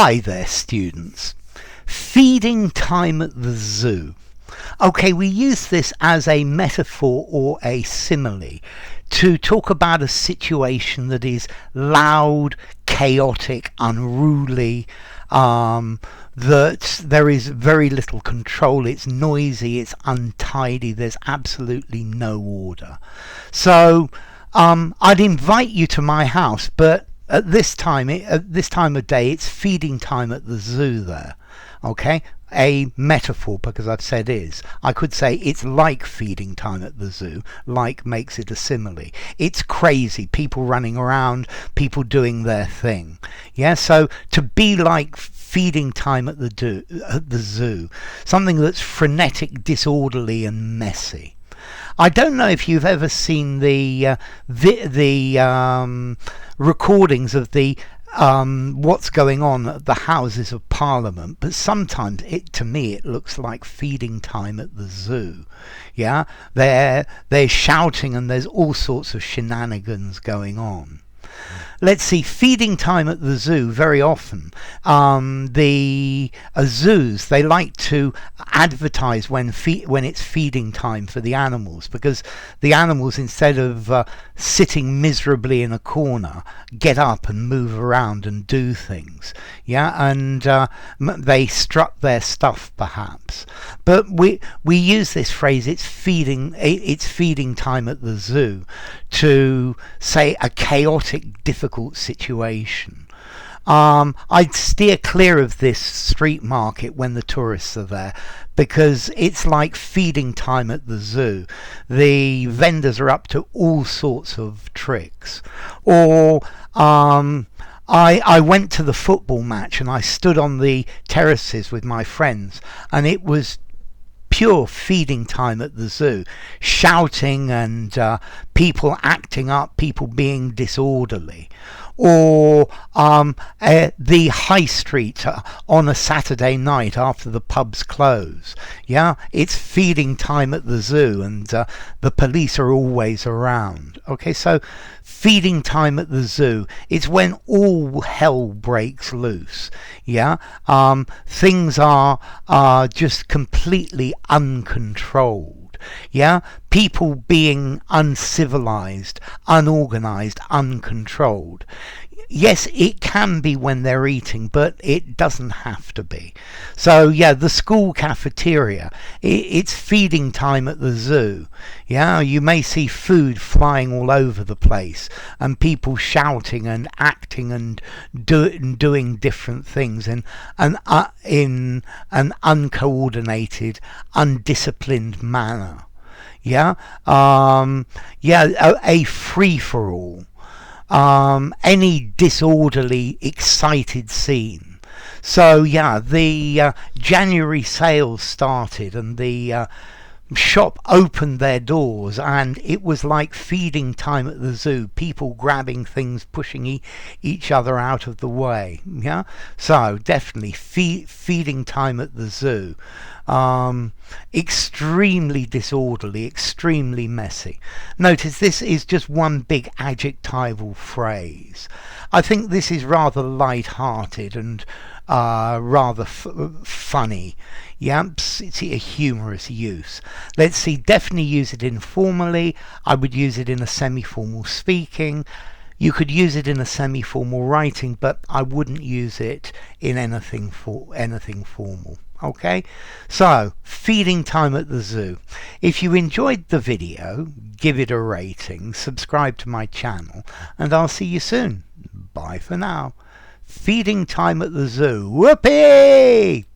Hi there, students. Feeding time at the zoo. Okay, we use this as a metaphor or a simile to talk about a situation that is loud, chaotic, unruly, that there is very little control. It's noisy, it's untidy, there's absolutely no order. So I'd invite you to my house, but at this time of day, it's feeding time at the zoo there. Okay, a metaphor, because I've said is. I could say it's like feeding time at the zoo. Like makes it a simile. It's crazy, people running around, people doing their thing. Yeah, so to be like feeding time at the zoo, something that's frenetic, disorderly, and messy. I don't know if you've ever seen the recordings of the what's going on at the Houses of Parliament, but sometimes to me it looks like feeding time at the zoo. Yeah, they're shouting and there's all sorts of shenanigans going on. Let's see, feeding time at the zoo, very often the zoos, they like to advertise when it's feeding time for the animals, because the animals, instead of sitting miserably in a corner, get up and move around and do things. Yeah, and they strut their stuff perhaps, but we use this phrase, it's feeding time at the zoo, to say a chaotic, difficult situation. I'd steer clear of this street market when the tourists are there, because it's like feeding time at the zoo. The vendors are up to all sorts of tricks. Or I went to the football match and I stood on the terraces with my friends, and it was pure feeding time at the zoo. Shouting and people acting up, people being disorderly. Or the high street on a Saturday night after the pubs close. Yeah, it's feeding time at the zoo, and the police are always around. Okay, so feeding time at the zoo, it's when all hell breaks loose. Yeah, things are just completely uncontrolled. Yeah, people being uncivilized, unorganized, uncontrolled. Yes, it can be when they're eating, but it doesn't have to be. So yeah, the school cafeteria, it's feeding time at the zoo. Yeah, you may see food flying all over the place, and people shouting and acting and doing different things in an uncoordinated, undisciplined manner. Yeah, a free-for-all. Any disorderly, excited scene. So yeah, the January sales started, and the shop opened their doors, and it was like feeding time at the zoo. People grabbing things, pushing each other out of the way. Yeah, so definitely feeding time at the zoo. Extremely disorderly, extremely messy. Notice this is just one big adjectival phrase. I think this is rather light-hearted and rather funny. Yeah, it's a humorous use. Let's see, definitely use it informally. I would use it in a semi-formal speaking. You could use it in a semi-formal writing, but I wouldn't use it in anything formal. Okay, so feeding time at the zoo. If you enjoyed the video, give it a rating, subscribe to my channel, and I'll see you soon. Bye for now. Feeding time at the zoo. Whoopee!